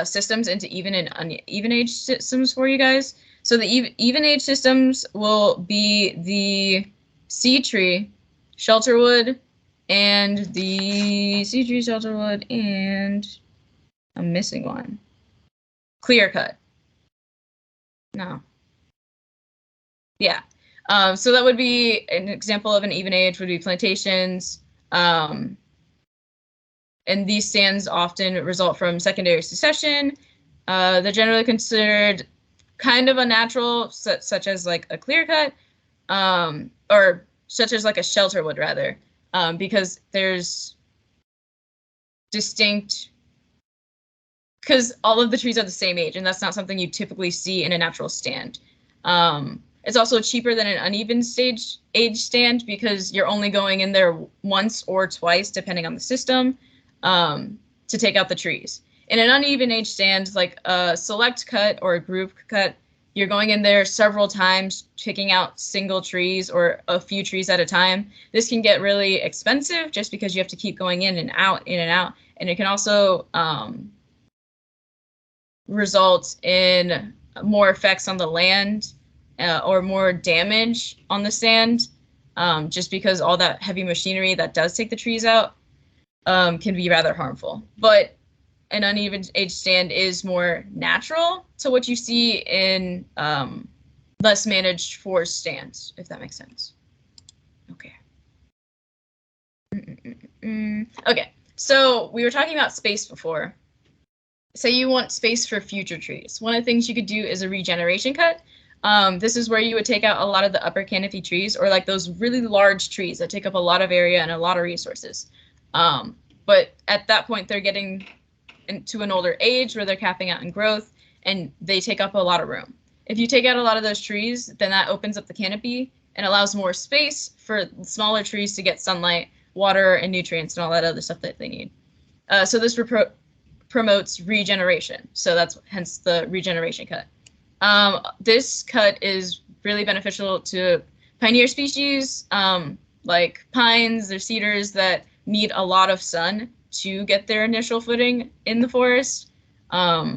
S2: systems into even and uneven age systems for you guys. So the even age systems will be the seed tree, shelter wood, and the cedar tree, shelterwood, and I'm missing one. Clear cut. No. Yeah. So that would be an example of an even age would be plantations. And these stands often result from secondary succession. They're generally considered kind of unnatural, such as like a clear cut, or such as like a shelter would rather, because there's distinct, because all of the trees are the same age, and that's not something you typically see in a natural stand. It's also cheaper than an uneven age stand because you're only going in there once or twice, depending on the system, to take out the trees. In an uneven age stand, like a select cut or a group cut, you're going in there several times, picking out single trees or a few trees at a time. This can get really expensive just because you have to keep going in and out, and it can also result in more effects on the land or more damage on the stand, just because all that heavy machinery that does take the trees out can be rather harmful. But an uneven age stand is more natural to what you see in less managed forest stands, if that makes sense. Okay. Okay, so we were talking about space before. Say you want space for future trees. One of the things you could do is a regeneration cut. This is where you would take out a lot of the upper canopy trees, or like those really large trees that take up a lot of area and a lot of resources. But at that point, they're getting to an older age where they're capping out in growth, and they take up a lot of room. If you take out a lot of those trees, then that opens up the canopy and allows more space for smaller trees to get sunlight, water, and nutrients, and all that other stuff that they need. So this promotes regeneration. So that's hence the regeneration cut. This cut is really beneficial to pioneer species like pines or cedars that need a lot of sun to get their initial footing in the forest. Yeah,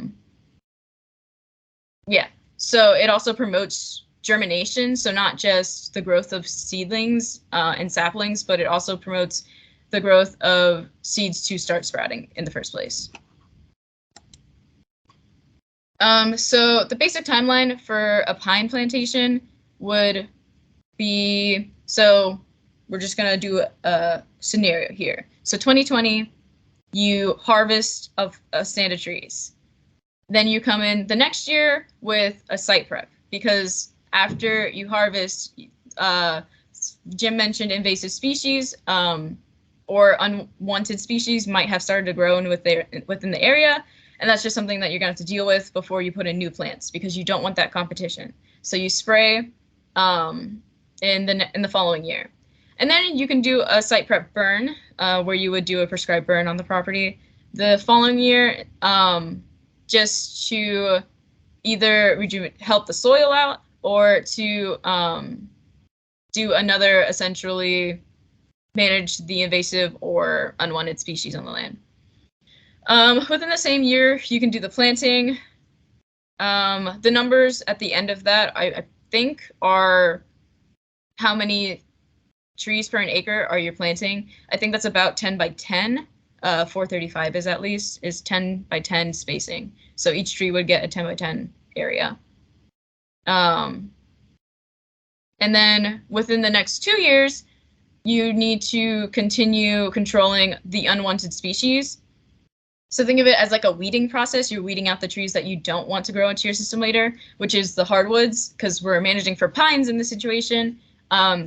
S2: so it also promotes germination, so not just the growth of seedlings and saplings, but it also promotes the growth of seeds to start sprouting in the first place. So the basic timeline for a pine plantation would be, so we're just gonna do a scenario here. So 2020, you harvest of a stand of trees. Then you come in the next year with a site prep, because after you harvest, Jim mentioned invasive species or unwanted species might have started to grow within the area. And that's just something that you're going to have to deal with before you put in new plants, because you don't want that competition. So you spray in the following year. And then you can do a site prep burn, where you would do a prescribed burn on the property the following year, just to either help the soil out or to do another, essentially manage the invasive or unwanted species on the land. Within the same year, you can do the planting. The numbers at the end of that, I think, are how many trees per an acre are you planting. I think that's about 10 by 10. 435 is at least, is 10 by 10 spacing. So each tree would get a 10 by 10 area. And then within the next 2 years, you need to continue controlling the unwanted species. So think of it as like a weeding process. You're weeding out the trees that you don't want to grow into your system later, which is the hardwoods, because we're managing for pines in this situation.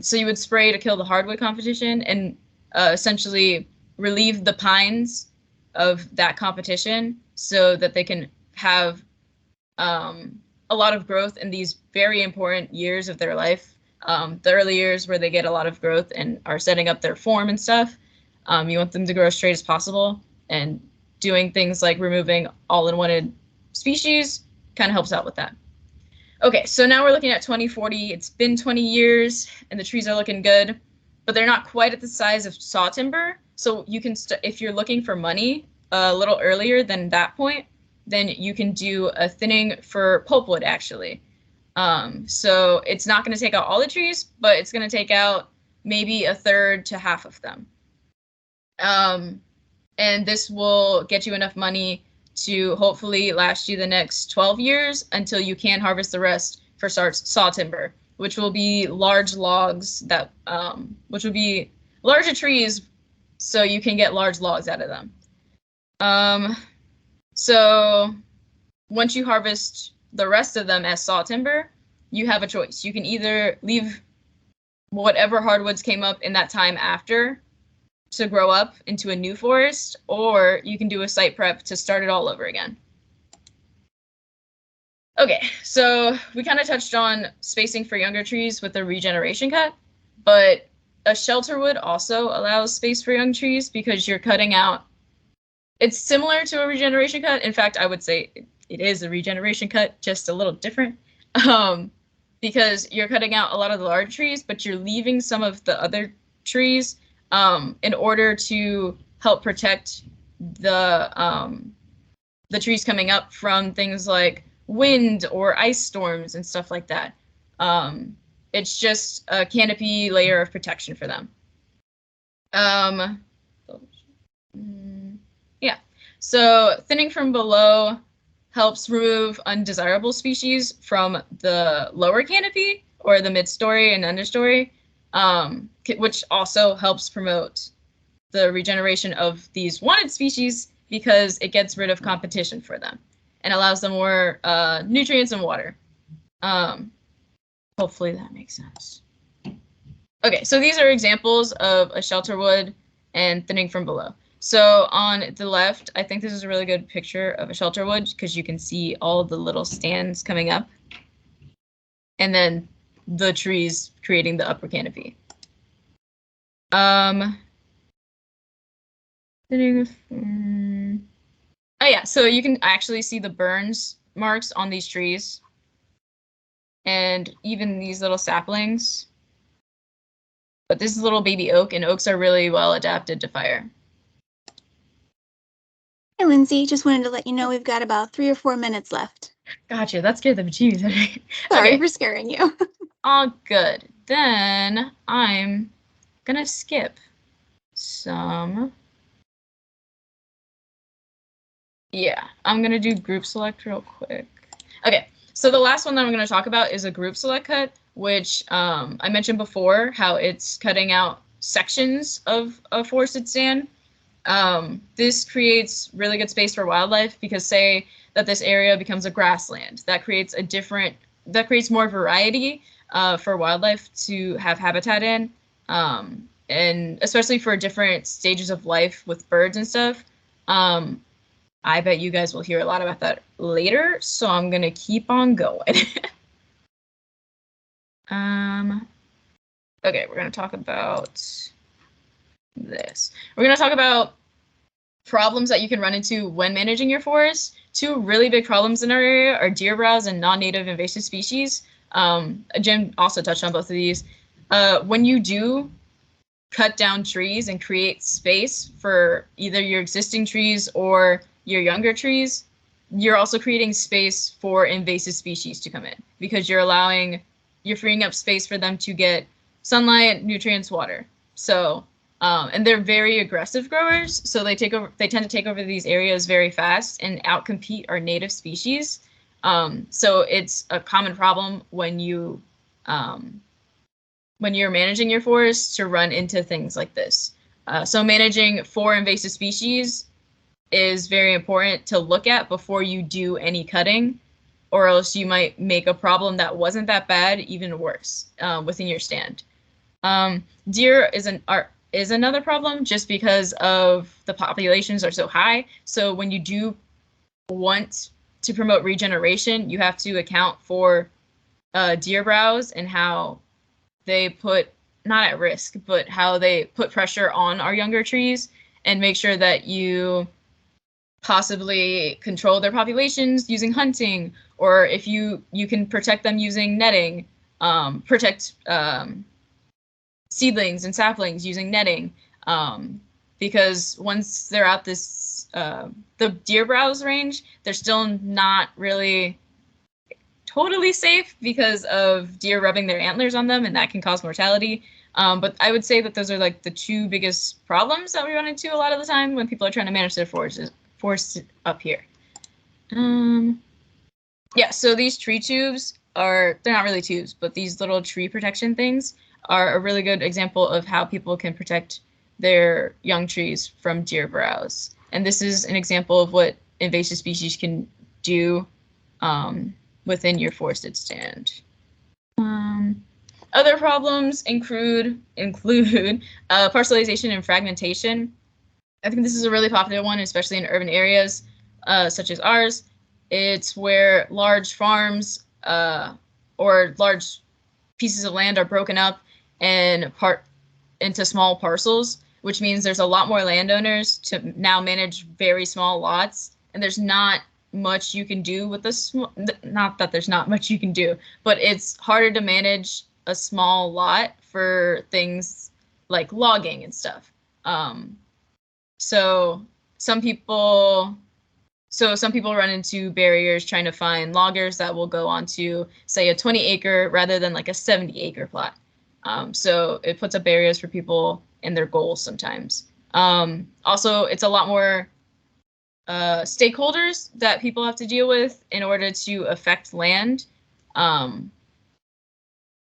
S2: So you would spray to kill the hardwood competition and essentially relieve the pines of that competition so that they can have a lot of growth in these very important years of their life. The early years where they get a lot of growth and are setting up their form and stuff. You want them to grow as straight as possible, and doing things like removing all unwanted species kind of helps out with that. Okay, so now we're looking at 2040. It's been 20 years and the trees are looking good, but they're not quite at the size of saw timber. So you can, if you're looking for money a little earlier than that point, then you can do a thinning for pulpwood, actually. So it's not going to take out all the trees, but it's going to take out maybe a third to half of them. And this will get you enough money to hopefully last you the next 12 years until you can harvest the rest for saw timber, which will be large logs that, which will be larger trees, so you can get large logs out of them. So once you harvest the rest of them as saw timber, you have a choice. You can either leave whatever hardwoods came up in that time after to grow up into a new forest, or you can do a site prep to start it all over again. Okay, so we kind of touched on spacing for younger trees with the regeneration cut, but a shelter wood also allows space for young trees because you're cutting out. It's similar to a regeneration cut. In fact, I would say it is a regeneration cut, just a little different, because you're cutting out a lot of the large trees, but you're leaving some of the other trees in order to help protect the trees coming up from things like wind or ice storms and stuff like that. It's just a canopy layer of protection for them. Yeah, so thinning from below helps remove undesirable species from the lower canopy or the mid-story and understory, which also helps promote the regeneration of these wanted species because it gets rid of competition for them and allows them more nutrients and water. Hopefully that makes sense. Okay, so these are examples of a shelter wood and thinning from below. So on the left, I think this is a really good picture of a shelter wood because you can see all the little stands coming up and then the trees creating the upper canopy. Oh yeah, so you can actually see the burns marks on these trees and even these little saplings. But this is a little baby oak, and oaks are really well adapted to fire.
S3: Hey, Lindsay, just wanted to let you know we've got about 3 or 4 minutes left.
S2: Gotcha, that scared the bejeebies out of me.
S3: Sorry for scaring you.
S2: All good. Then I'm gonna skip some. Yeah, I'm gonna do group select real quick. Okay, so the last one that I'm gonna talk about is a group select cut, which I mentioned before, how it's cutting out sections of a forested stand. This creates really good space for wildlife because say that this area becomes a grassland, that creates more variety for wildlife to have habitat in, and especially for different stages of life with birds and stuff. I bet you guys will hear a lot about that later, so I'm gonna keep on going. Okay, we're gonna talk about this. We're gonna talk about problems that you can run into when managing your forest. Two really big problems in our area are deer browse and non-native invasive species. Jim also touched on both of these. When you do cut down trees and create space for either your existing trees or your younger trees, you're also creating space for invasive species to come in because you're freeing up space for them to get sunlight, nutrients, water. So, and they're very aggressive growers, so they tend to take over these areas very fast and outcompete our native species. So it's a common problem when you're managing your forest to run into things like this. So managing 4 invasive species is very important to look at before you do any cutting, or else you might make a problem that wasn't that bad even worse within your stand. Deer is another problem just because of the populations are so high. So when you do want to promote regeneration, you have to account for deer browse and how they put, not at risk, but how they put pressure on our younger trees, and make sure that you possibly control their populations using hunting, or if you can protect them using netting, protect seedlings and saplings using netting, because once they're out this the deer browse range, they're still not really totally safe because of deer rubbing their antlers on them, and that can cause mortality. But I would say that those are like the two biggest problems that we run into a lot of the time when people are trying to manage their forests up here. Yeah, so these tree tubes they're not really tubes, but these little tree protection things are a really good example of how people can protect their young trees from deer browse. And this is an example of what invasive species can do within your forested stand. Other problems include parcelization and fragmentation. I think this is a really popular one, especially in urban areas such as ours. It's where large farms or large pieces of land are broken up and into small parcels, which means there's a lot more landowners to now manage very small lots, and there's not much you can do with this. Not that there's not much you can do, but it's harder to manage a small lot for things like logging and stuff. So some people run into barriers trying to find loggers that will go onto, say, a 20-acre rather than like a 70-acre plot. So it puts up barriers for people in their goals sometimes. Also, it's a lot more stakeholders that people have to deal with in order to affect land.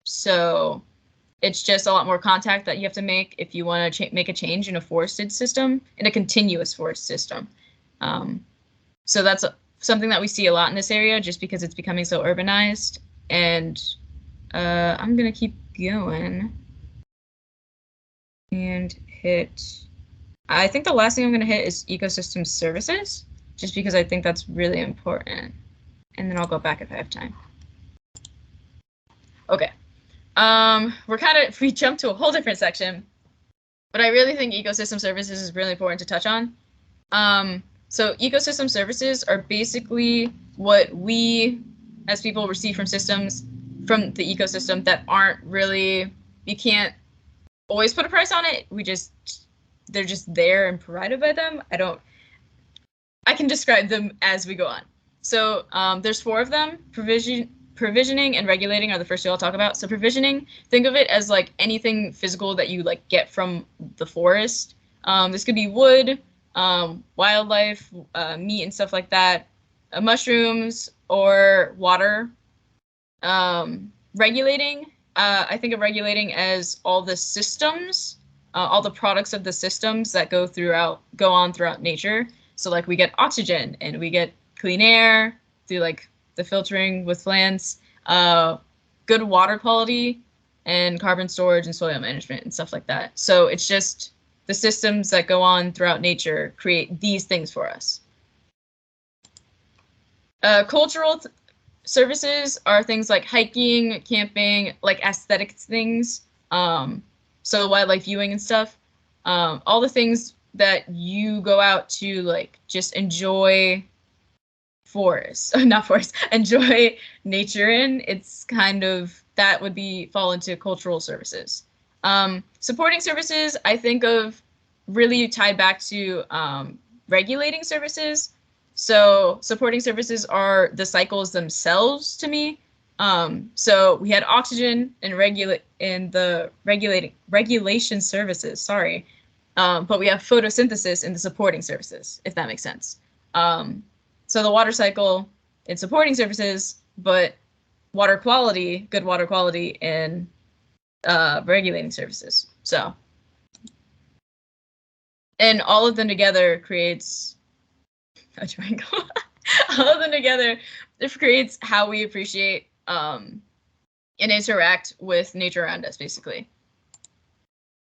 S2: So it's just a lot more contact that you have to make if you want to make a change in a forested system, in a continuous forest system. So that's something that we see a lot in this area just because it's becoming so urbanized. And I'm going to keep going and hit, I think the last thing I'm going to hit is ecosystem services, just because I think that's really important. And then I'll go back if I have time. Okay. We jumped to a whole different section, but I really think ecosystem services is really important to touch on. So ecosystem services are basically what we as people receive from systems, from the ecosystem that aren't really, you can't always put a price on it. They're just there and provided by them. I can describe them as we go on. So there's 4 of them. Provisioning and regulating are the first 2 I'll talk about. So provisioning, think of it as like anything physical that you like get from the forest. This could be wood, wildlife, meat and stuff like that, mushrooms, or water. Regulating, I think of regulating as all the systems, all the products of the systems that go on throughout nature. So like we get oxygen and we get clean air through like the filtering with plants, good water quality, and carbon storage and soil management and stuff like that. So it's just the systems that go on throughout nature create these things for us. Cultural services are things like hiking, camping, like aesthetic things, so wildlife viewing and stuff. All the things that you go out to like just enjoy enjoy nature in. It's kind of, that would fall into cultural services. Supporting services, I think of really tied back to regulating services. So supporting services are the cycles themselves to me. So we had oxygen and the regulation services, sorry. But we have photosynthesis in the supporting services, if that makes sense. So the water cycle in supporting services, but water quality, good water quality in regulating services. So, and all of them together creates a triangle. All of them together, it creates how we appreciate and interact with nature around us, basically.